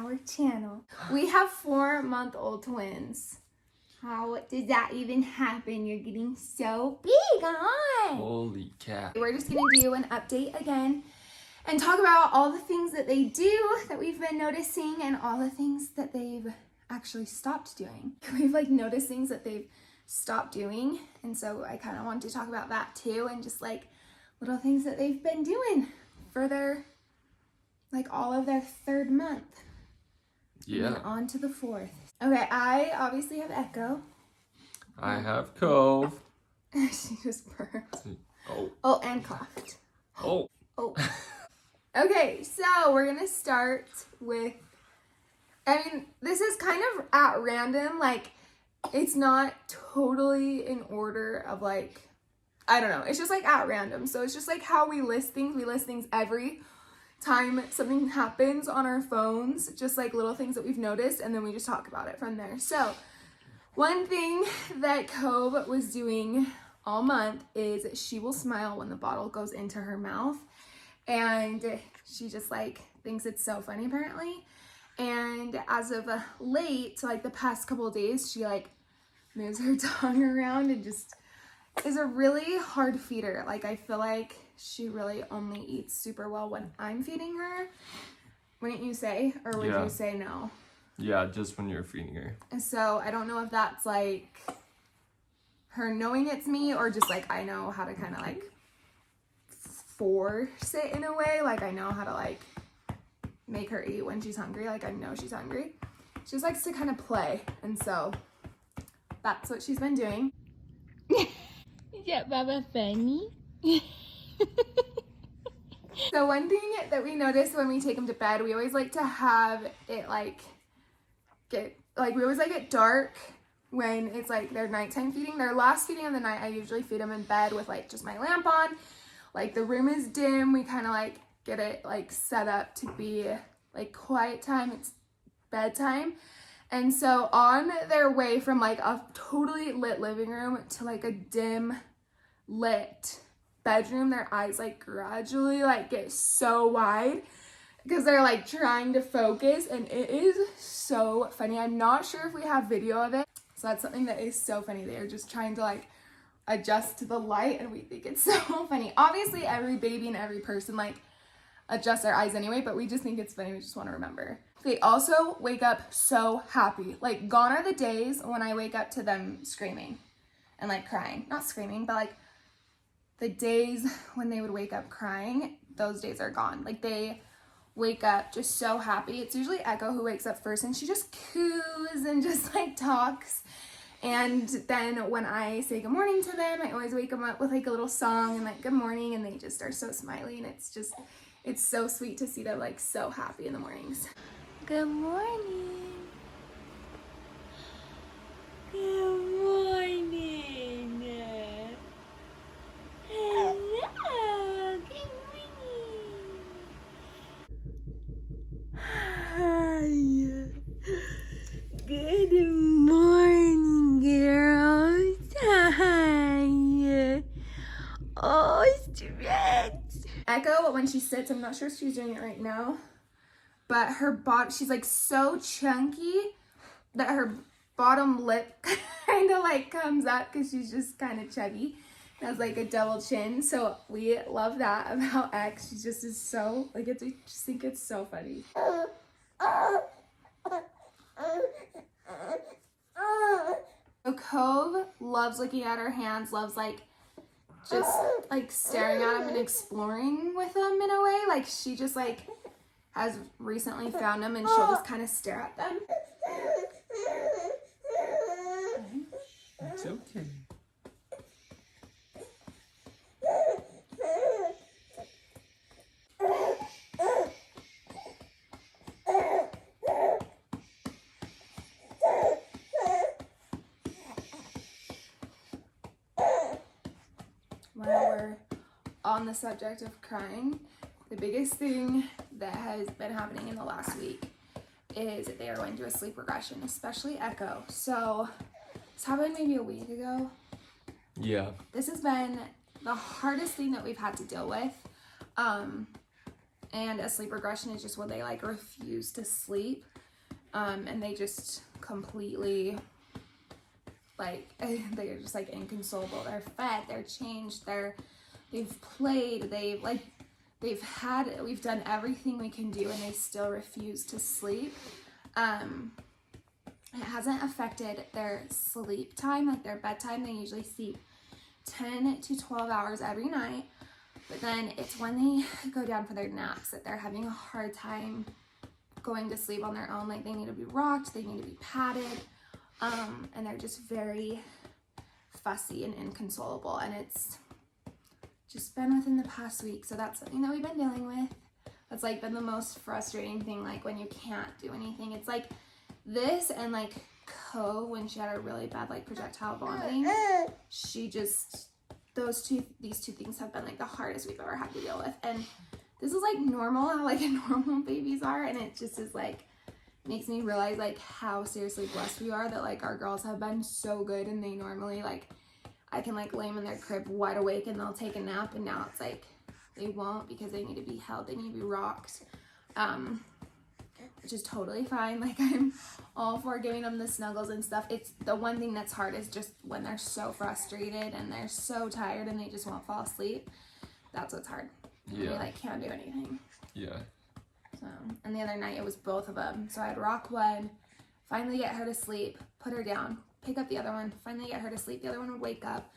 our channel. We have 4-month-old twins. How did that even happen? You're getting so big on. Holy cat. We're just gonna do an update again and talk about all the things that they do that we've been noticing and all the things that they've actually stopped doing. We've like noticed things that they've stopped doing, and so I kind of want to talk about that too, and just like little things that they've been doing for their like all of their 3rd month. Yeah. And on to the 4th. Okay, I obviously have Echo. I have Cove. She just burped. Oh. Oh, and coughed. Oh. Oh. Okay, so we're gonna start with, I mean, this is kind of at random, like, it's not totally in order of like, I don't know, it's just like at random. So it's just like how we list things. We list things every time something happens on our phones, just like little things that we've noticed, and then we just talk about it from there. So one thing that Cove was doing all month is she will smile when the bottle goes into her mouth, and she just like thinks it's so funny apparently. And as of late, so like the past couple of days, she like moves her tongue around and just is a really hard feeder. Like I feel like she really only eats super well when I'm feeding her. Wouldn't you say? Or would you say no? Yeah, just when you're feeding her. And so I don't know if that's like her knowing it's me, or just like I know how to kind of like force it in a way. Like I know how to like make her eat when she's hungry. Like I know she's hungry. She just likes to kind of play. And so that's what she's been doing. Is that Baba funny? So one thing that we notice when we take them to bed, we always like to have it like we always like it dark when it's like their nighttime feeding. Their last feeding of the night, I usually feed them in bed with like just my lamp on. Like the room is dim. We kind of like get it like set up to be like quiet time. It's bedtime. And so on their way from like a totally lit living room to like a dim lit bedroom, their eyes like gradually like get so wide because they're like trying to focus, and it is so funny. I'm not sure if we have video of it, so that's something that is so funny. They're just trying to like adjust to the light, and we think it's so funny. Obviously every baby and every person like adjusts their eyes anyway, but we just think it's funny. We just want to remember. They also wake up so happy. Like gone are the days when I wake up to them screaming and like crying. Not screaming, but like the days when they would wake up crying, those days are gone. Like they wake up just so happy. It's usually Echo who wakes up first, and she just coos and just like talks. And then when I say good morning to them, I always wake them up with like a little song and like good morning, and they just are so smiley, and it's so sweet to see them like so happy in the mornings. Good morning. Good morning. Hello. Good morning. Hi. Good morning, girls. Hi. Oh, stretch. Echo, when she sits, I'm not sure if she's doing it right now, but her body, she's like so chunky that her bottom lip kind of like comes up because she's just kind of chubby. Has like a double chin, so we love that about X. She just is so like I just think it's so funny. So Cove loves looking at her hands, loves like just like staring at them and exploring with them in a way. Like she just like has recently found them, and she'll just kind of stare at them. It's okay. While we're on the subject of crying, the biggest thing that has been happening in the last week is that they are going through a sleep regression, especially Echo. So this happened maybe a week ago. Yeah. This has been the hardest thing that we've had to deal with. And a sleep regression is just when they like refuse to sleep. And they just completely, like, they're just like inconsolable. They're fed, they're changed, they've played, we've done everything we can do, and they still refuse to sleep. It hasn't affected their sleep time, like their bedtime. They usually sleep 10 to 12 hours every night, but then it's when they go down for their naps that they're having a hard time going to sleep on their own. Like, they need to be rocked, they need to be patted, and they're just very fussy and inconsolable, and it's just been within the past week. So that's something that we've been dealing with. That's like been the most frustrating thing, like when you can't do anything. It's like this and like when she had a really bad like projectile vomiting, these two things have been like the hardest we've ever had to deal with. And this is like normal, how like normal babies are, and it just is like makes me realize like how seriously blessed we are that like our girls have been so good, and they normally like I can like lay them in their crib wide awake and they'll take a nap, and now it's like they won't because they need to be held, they need to be rocked, which is totally fine. Like, I'm all for giving them the snuggles and stuff. It's the one thing that's hard is just when they're so frustrated and they're so tired and they just won't fall asleep. That's what's hard. Yeah. They like can't do anything. Yeah. So, and the other night it was both of them. So I'd rock one, finally get her to sleep, put her down, pick up the other one, finally get her to sleep. The other one would wake up.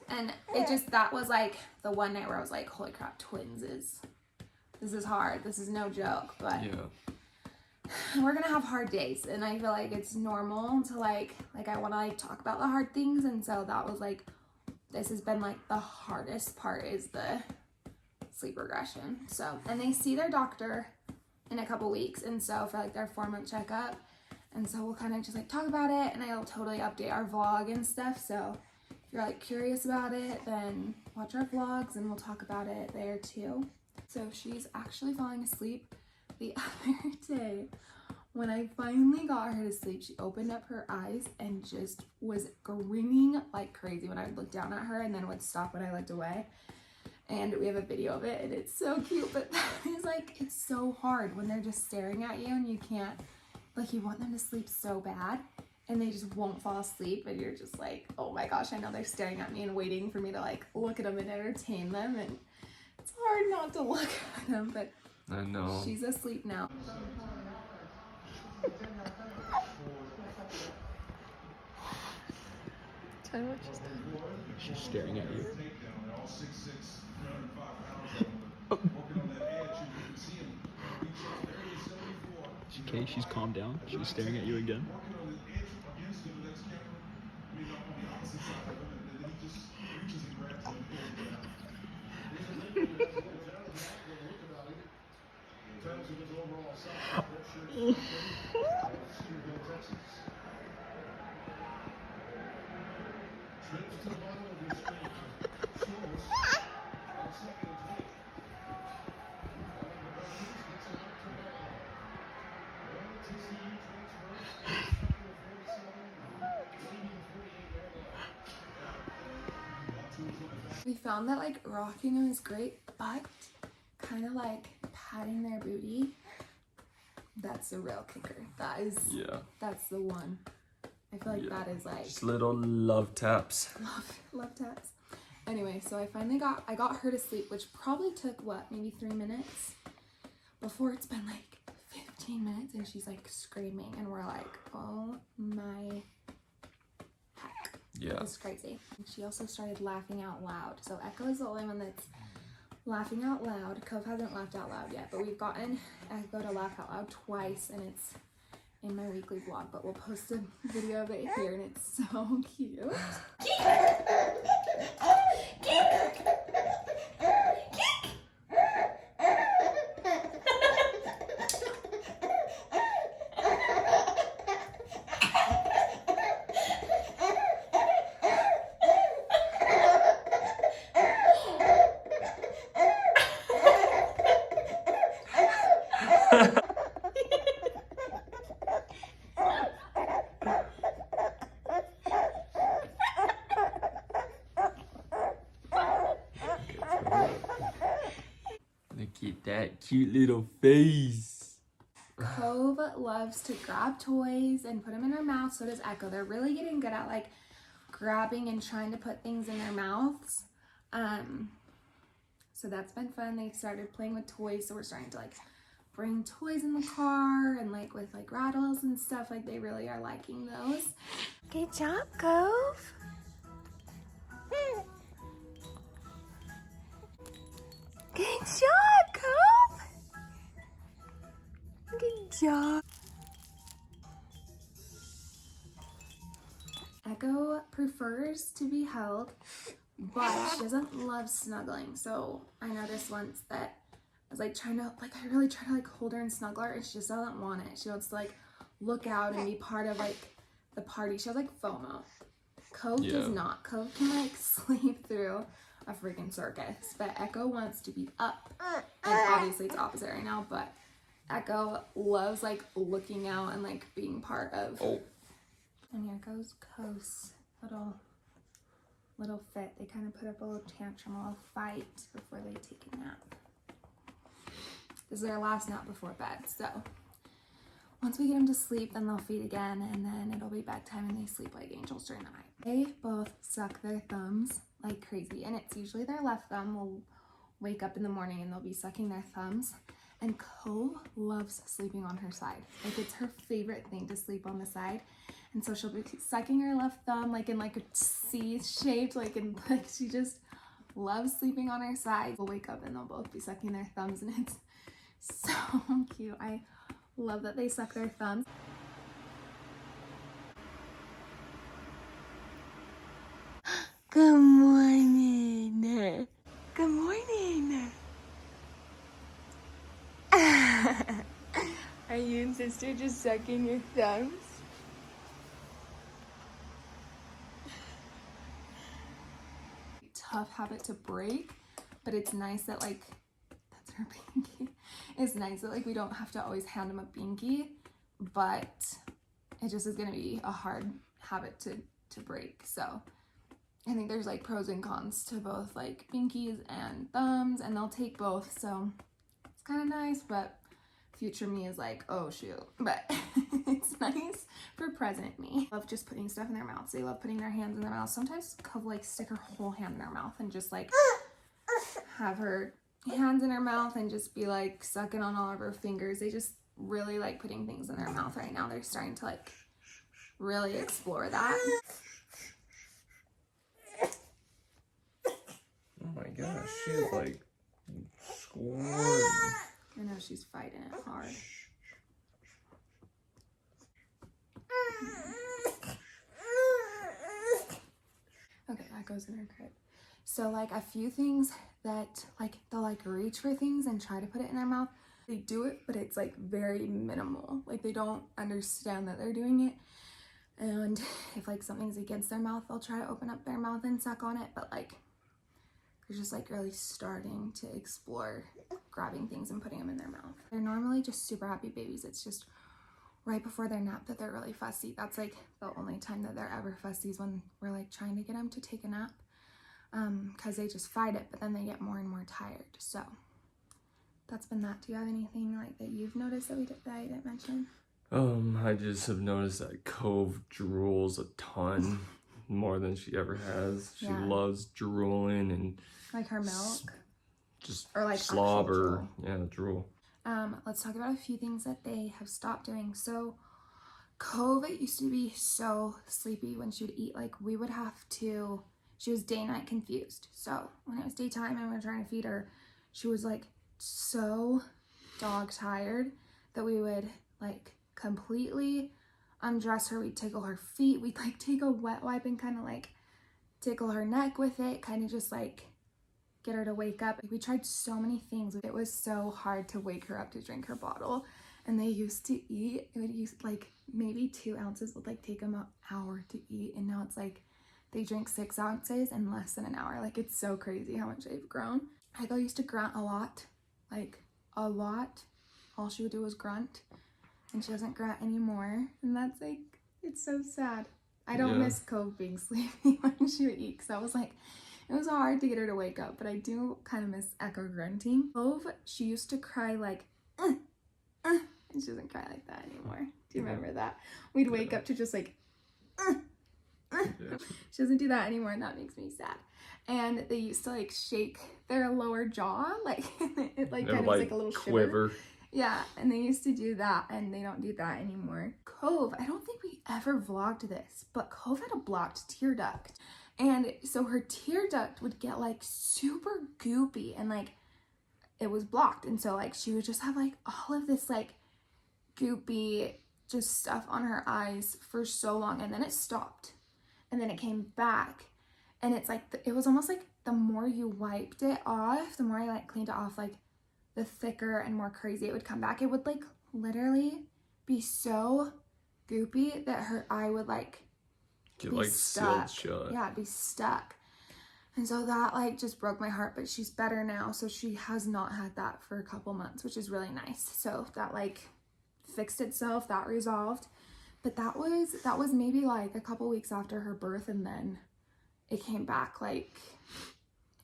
And it just, that was like the one night where I was like, holy crap, this is hard. This is no joke. But Yeah. we're gonna have hard days, and I feel like it's normal to like I want to like talk about the hard things. And so that was like, this has been like the hardest part is the sleep regression. So, and they see their doctor in a couple weeks, and so for like their 4-month checkup, and so we'll kind of just like talk about it, and I'll totally update our vlog and stuff. So if you're like curious about it, then watch our vlogs and we'll talk about it there too. So she's actually falling asleep. The other day, when I finally got her to sleep, she opened up her eyes and just was grinning like crazy when I would look down at her, and then would stop when I looked away. And we have a video of it, and it's so cute. But it's like, it's so hard when they're just staring at you and you can't, like, you want them to sleep so bad and they just won't fall asleep, and you're just like, oh my gosh, I know they're staring at me and waiting for me to like look at them and entertain them, and it's hard not to look at them. But I know. she's asleep now. Tell me what she's doing. She's staring at you. Okay, she's calmed down. She's staring at you again. We found that like rocking them is great, but kind of like patting their booty, that's the real kicker. That's the one. I feel like that is like just little love taps. love taps. Anyway, so I got her to sleep, which probably took maybe 3 minutes. Before it's been like 15 minutes and she's like screaming, and we're like, oh my heck. Yeah. It's crazy. And she also started laughing out loud. So Echo is the only one that's laughing out loud. Cove hasn't laughed out loud yet, but we've gotten Echo to laugh out loud twice, and it's in my weekly vlog, but we'll post a video of it here, and it's so cute. Look at that cute little face. Cove loves to grab toys and put them in her mouth. So does Echo. They're really getting good at like grabbing and trying to put things in their mouths. So that's been fun. They started playing with toys, so we're starting to like bring toys in the car and like with like rattles and stuff. Like they really are liking those. Good job, Cove. Good job, Cove. Good job. Echo prefers to be held, but she doesn't love snuggling. So I noticed once that I was like trying to like, I really try to like hold her and snuggle her, and she just doesn't want it. She wants to like look out and be part of like the party. She has like FOMO. Cove does not. Cove can like sleep through a freaking circus, but Echo wants to be up. And obviously it's opposite right now, but Echo loves like looking out and like being part of. Oh. And here goes Coast, little fit. They kind of put up a little tantrum, a little fight before they take a nap. This is their last nap before bed, so once we get them to sleep, then they'll feed again, and then it'll be bedtime, and they sleep like angels during the night. They both suck their thumbs like crazy, and it's usually their left thumb will wake up in the morning and they'll be sucking their thumbs. And Cove loves sleeping on her side. Like it's her favorite thing to sleep on the side. And so she'll be sucking her left thumb like in like a C shaped, like she just loves sleeping on her side. We'll wake up and they'll both be sucking their thumbs, and it's so cute. I love that they suck their thumbs. Good morning. Good morning. Are you and sister just sucking your thumbs? Tough habit to break, but it's nice that like, that's her binky. It's nice that like we don't have to always hand them a binky, but it just is gonna be a hard habit to break. So I think there's like pros and cons to both like binkies and thumbs, and they'll take both, so it's kind of nice. But future me is like, oh shoot, but it's nice for present me. Love just putting stuff in their mouths. They love putting their hands in their mouth. Sometimes Cove like stick her whole hand in her mouth and just like have her hands in her mouth and just be like sucking on all of her fingers. They just really like putting things in their mouth right now. They're starting to like really explore that. Oh my gosh, she's like squirming. I know she's fighting it hard. Okay, that goes in her crib. So like a few things that like they'll like reach for things and try to put it in their mouth. They do it, but it's like very minimal. Like they don't understand that they're doing it. And if like something's against their mouth, they'll try to open up their mouth and suck on it. But like they're just like really starting to explore grabbing things and putting them in their mouth. They're normally just super happy babies. It's just right before their nap that they're really fussy. That's like the only time that they're ever fussy is when we're like trying to get them to take a nap, because they just fight it, but then they get more and more tired. So that's been that. Do you have anything like that you've noticed that I didn't mention? I just have noticed that Cove drools a ton more than she ever has. She loves drooling and Like her milk? just Or like slobber. Yeah, drool. Let's talk about a few things that they have stopped doing. So Cove used to be so sleepy when she would eat. Like we would have to, she was day night confused. So when it was daytime and we were trying to feed her, she was like so dog tired that we would like completely undress her. We'd tickle her feet. We'd like take a wet wipe and kind of like tickle her neck with it, kind of just like get her to wake up. We tried so many things. It was so hard to wake her up to drink her bottle. And they used to eat, it would use like maybe 2 ounces would like take them an hour to eat. And now it's like they drink 6 ounces in less than an hour. Like it's so crazy how much they've grown. Echo used to grunt a lot, like a lot. All she would do was grunt, and she doesn't grunt anymore. And that's like, it's so sad. I don't miss Cove being sleepy when she would eat, because that was like, it was hard to get her to wake up, but I do kind of miss Echo grunting. Cove, she used to cry like, And she doesn't cry like that anymore. Do you remember that? We'd wake up to just like, She doesn't do that anymore, and that makes me sad. And they used to like shake their lower jaw, like it like kind of was like a little quiver. Yeah, and they used to do that, and they don't do that anymore. Cove, I don't think we ever vlogged this, but Cove had a blocked tear duct. And so her tear duct would get like super goopy and like it was blocked. And so like she would just have like all of this like goopy just stuff on her eyes for so long, and then it stopped. And then it came back, and it's like, it was almost like the more you wiped it off, the more I like cleaned it off, like the thicker and more crazy it would come back. It would like literally be so goopy that her eye would like get like sealed shut. Yeah, it'd be stuck. And so that like just broke my heart, but she's better now. So she has not had that for a couple months, which is really nice. So that like fixed itself, that resolved. But that was maybe like a couple weeks after her birth, and then it came back like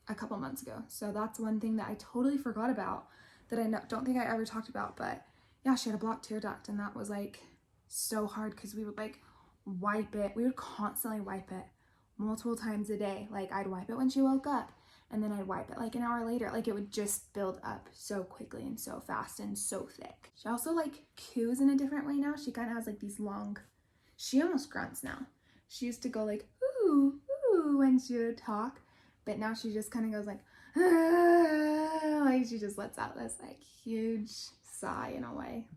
a couple months ago. So that's one thing that I totally forgot about, that I don't think I ever talked about. But yeah, she had a blocked tear duct, and that was like so hard because we would like wipe it. We would constantly wipe it multiple times a day. Like I'd wipe it when she woke up, and then I'd wipe it like an hour later. Like it would just build up so quickly and so fast and so thick. She also like coos in a different way now. She kind of has like these long, she almost grunts now. She used to go like, ooh, ooh, when she would talk. But now she just kind of goes like, ah, like she just lets out this like huge sigh in a way.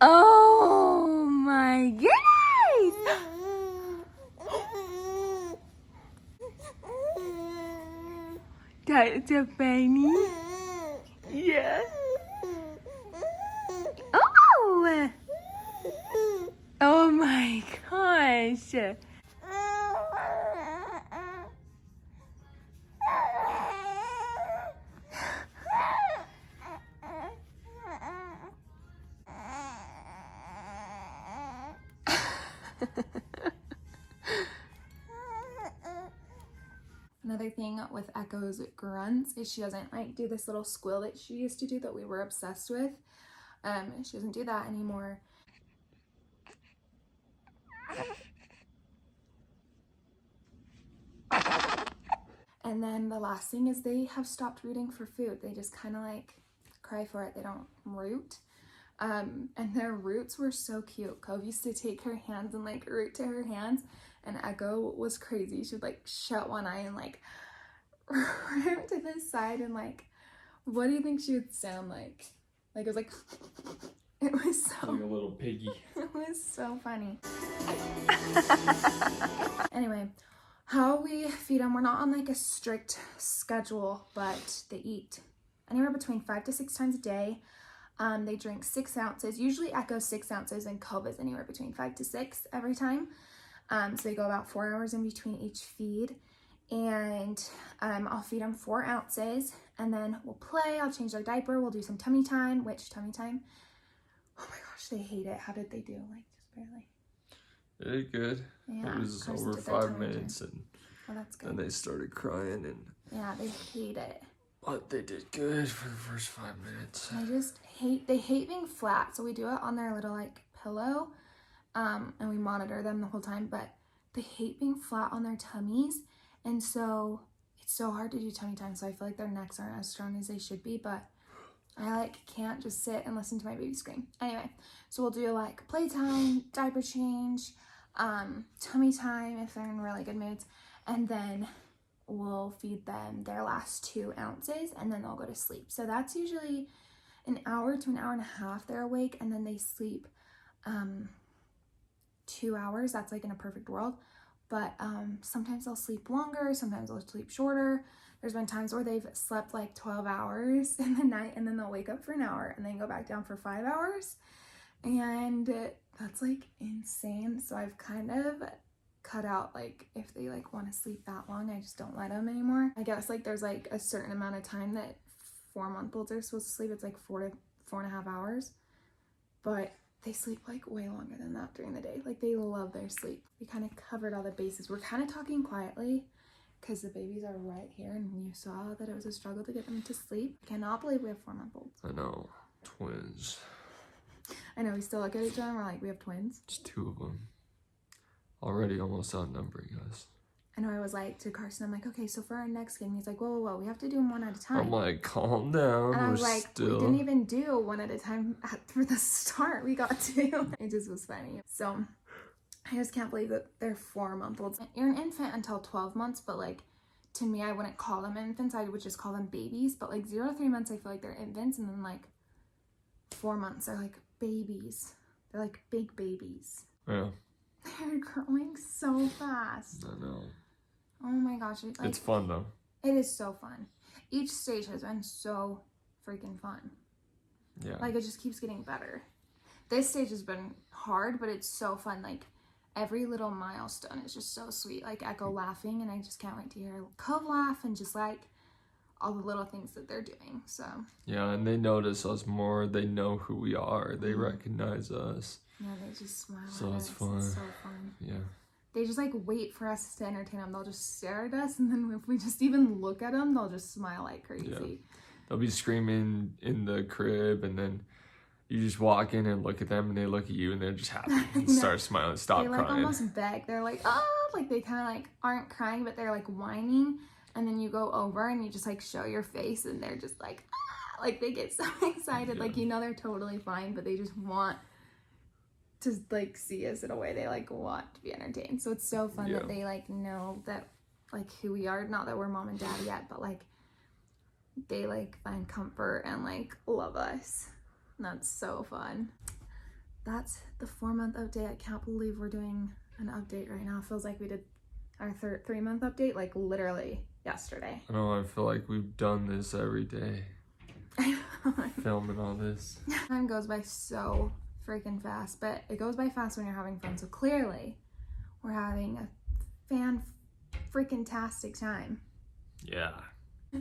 Oh my goodness! That's a funny. Yeah. Oh! Oh my gosh! Another thing with Echo's grunts is she doesn't like do this little squeal that she used to do that we were obsessed with. She doesn't do that anymore. And then the last thing is they have stopped rooting for food. They just kind of like cry for it. They don't root. And their roots were so cute. Cove used to take her hands and like root to her hands, and Echo was crazy. She would like shut one eye and like root to this side, and like, what do you think she would sound like? Like it was like, it was so like a little piggy. It was so funny. Anyway, how we feed them, we're not on like a strict schedule, but they eat anywhere between 5 to 6 times a day. They drink 6 ounces. Usually Echo 6 ounces, and Cove is anywhere between 5 to 6 every time. So they go about 4 hours in between each feed. And I'll feed them 4 ounces, and then we'll play. I'll change their diaper. We'll do some tummy time, which tummy time, oh my gosh, they hate it. How did they do? Like just barely. They did good. Yeah, it was over 5 minutes, and that's good. then they started crying, and yeah, they hate it. But they did good for the first 5 minutes. They hate being flat, so we do it on their little like pillow, and we monitor them the whole time, but they hate being flat on their tummies, and so it's so hard to do tummy time. So I feel like their necks aren't as strong as they should be, but I like can't just sit and listen to my baby scream. Anyway, so we'll do like playtime, diaper change, tummy time if they're in really good moods, and then we'll feed them their last 2 ounces, and then they'll go to sleep. So that's usually an hour to an hour and a half they're awake, and then they sleep 2 hours. That's like in a perfect world. But sometimes they'll sleep longer, sometimes they'll sleep shorter. There's been times where they've slept like 12 hours in the night and then they'll wake up for an hour and then go back down for 5 hours. And that's like insane. So I've kind of cut out, like, if they like want to sleep that long, I just don't let them anymore. I guess like there's like a certain amount of time that 4-month-olds are supposed to sleep. It's like 4 to 4.5 hours. But they sleep like way longer than that during the day. Like they love their sleep. We kind of covered all the bases. We're kind of talking quietly because the babies are right here and you saw that it was a struggle to get them to sleep. I cannot believe we have 4-month-olds. I know. Twins. I know, we still look at each other and we're like, we have twins. Just 2 of them. Already almost outnumbering us. I know, I was like to Carson, I'm like, okay, so for our next game, he's like, whoa, we have to do them one at a time. I'm like, calm down. And I was We're like, still... we didn't even do one at a time for the start. We got 2. It just was funny. So I just can't believe that they're 4-month-olds. You're an infant until 12 months, but like to me, I wouldn't call them infants. I would just call them babies. But like 0 to 3 months, I feel like they're infants. And then like 4 months, they're like babies. They're like big babies. Yeah. They're growing so fast. I know. Oh my gosh. Like, It's fun though. It is so fun. Each stage has been so freaking fun. Yeah. Like it just keeps getting better. This stage has been hard, but it's so fun. Like every little milestone is just so sweet. Like Echo laughing, and I just can't wait to hear Cove laugh, and just like all the little things that they're doing. So yeah, and they notice us more. They know who we are. They recognize us. yeah, they just smile. So at it's us. fun. It's so fun. Yeah. They just like wait for us to entertain them. They'll just stare at us, and then if we just even look at them, they'll just smile like crazy. Yeah. They'll be screaming in the crib, and then you just walk in and look at them, and they look at you, and they're just happy and start smiling, stop They like crying. almost beg. They're like, like they kind of like aren't crying, but they're like whining. And then you go over and you just like show your face, and they're just like, like they get so excited. Yeah. Like, you know, they're totally fine, but they just want to like see us in a way they like want to be entertained. So it's so fun that they like know that like who we are. Not that we're mom and dad yet, but like they like find comfort and like love us. And that's so fun. That's the 4-month update. I can't believe we're doing an update right now. It feels like we did our 3-month update like literally yesterday. I know, I feel like we've done this every day. Filming all this. Time goes by so freaking fast, but it goes by fast when you're having fun. So clearly we're having a freaking-tastic time. Yeah.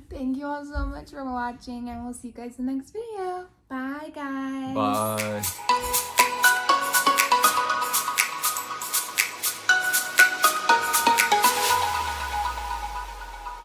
Thank you all so much for watching, and we'll see you guys in the next video. Bye guys. Bye.